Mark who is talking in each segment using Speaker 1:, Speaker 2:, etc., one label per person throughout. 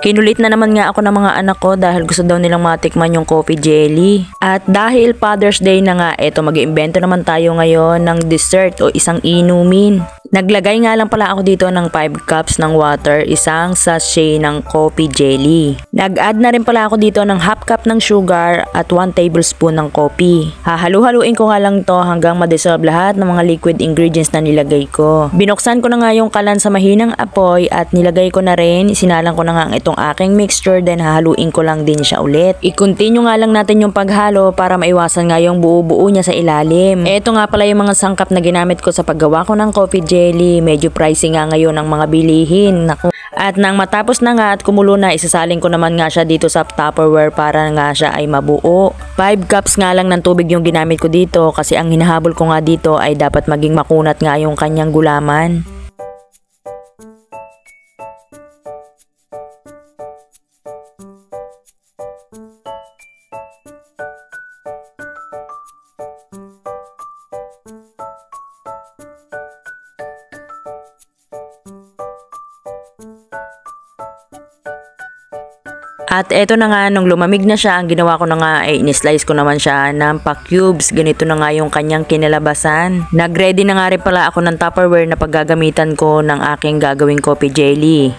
Speaker 1: Kinulit na naman nga ako ng mga anak ko dahil gusto daw nilang matikman yung coffee jelly. At dahil Father's Day na nga, eto mag-iimbento naman tayo ngayon ng dessert o isang inumin. Naglagay nga lang pala ako dito ng 5 cups ng water, isang sachet ng coffee jelly. Nag-add na rin pala ako dito ng half cup ng sugar at 1 tablespoon ng coffee. Hahalu-haluin ko nga lang to hanggang ma-dissolve lahat ng mga liquid ingredients na nilagay ko. Binuksan ko na nga yung kalan sa mahinang apoy at nilagay ko na rin, sinalang ko na nga itong aking mixture, then hahaluin ko lang din siya ulit. I-continue nga lang natin yung paghalo para maiwasan nga yung buo-buo niya sa ilalim. Eto nga pala yung mga sangkap na ginamit ko sa paggawa ko ng coffee jelly. Medyo pricey nga ngayon ang mga bilihin. Naku. At nang matapos na nga at kumulo na, isasaling ko naman nga siya dito sa Tupperware para nga siya ay mabuo. 5 cups nga lang ng tubig yung ginamit ko dito kasi ang hinahabol ko nga dito ay dapat maging makunat nga yung kanyang gulaman. At eto na nga, nung lumamig na siya, ang ginawa ko na nga ay in-slice ko naman siya ng pa-cubes. Ganito na nga yung kanyang kinalabasan. Nag-ready na nga rin pala ako ng Tupperware na paggagamitan ko ng aking gagawing coffee jelly.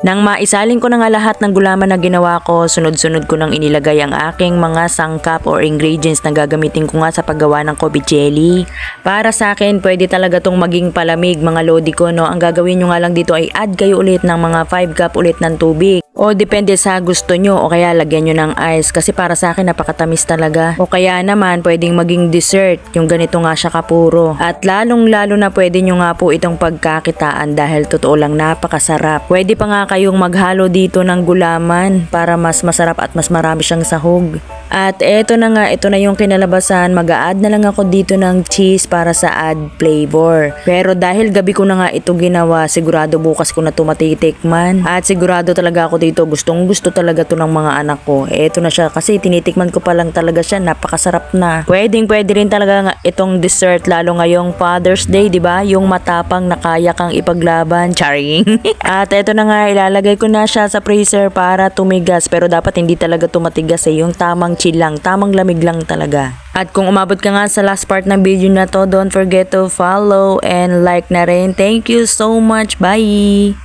Speaker 1: Nang maisaling ko na nga lahat ng gulaman na ginawa ko, sunod-sunod ko nang inilagay ang aking mga sangkap or ingredients na gagamitin ko nga sa paggawa ng coffee jelly. Para sa akin, pwede talaga tong maging palamig mga lodi ko, no? Ang gagawin nyo nga lang dito ay add kayo ulit ng mga 5 cup ulit ng tubig. O depende sa gusto nyo, o kaya lagyan nyo ng ice kasi para sa akin napakatamis talaga. O kaya naman pwedeng maging dessert, yung ganito nga siya kapuro. At lalong lalo na pwede nyo nga po itong pagkakitaan dahil totoo lang napakasarap. Pwede pa nga kayong maghalo dito ng gulaman para mas masarap at mas marami siyang sahog. At eto na nga, ito na yung kinalabasan. Mag-a-add na lang ako dito ng cheese para sa add flavor. Pero dahil gabi ko na nga ito ginawa, sigurado bukas ko na ito matitikman. At sigurado talaga ako dito, gustong gusto talaga to ng mga anak ko. Eto na siya kasi tinitikman ko pa lang talaga siya, napakasarap na. Pwede rin talaga nga itong dessert lalo ngayong Father's Day, 'di ba? Yung matapang na kaya kang ipaglaban, charing. At eto na nga, ilalagay ko na siya sa freezer para tumigas, pero dapat hindi talaga tumatigas yung tamang chill lang, tamang lamig lang talaga. At kung umabot ka nga sa last part ng video na to, don't forget to follow and like na rin. Thank you so much. Bye!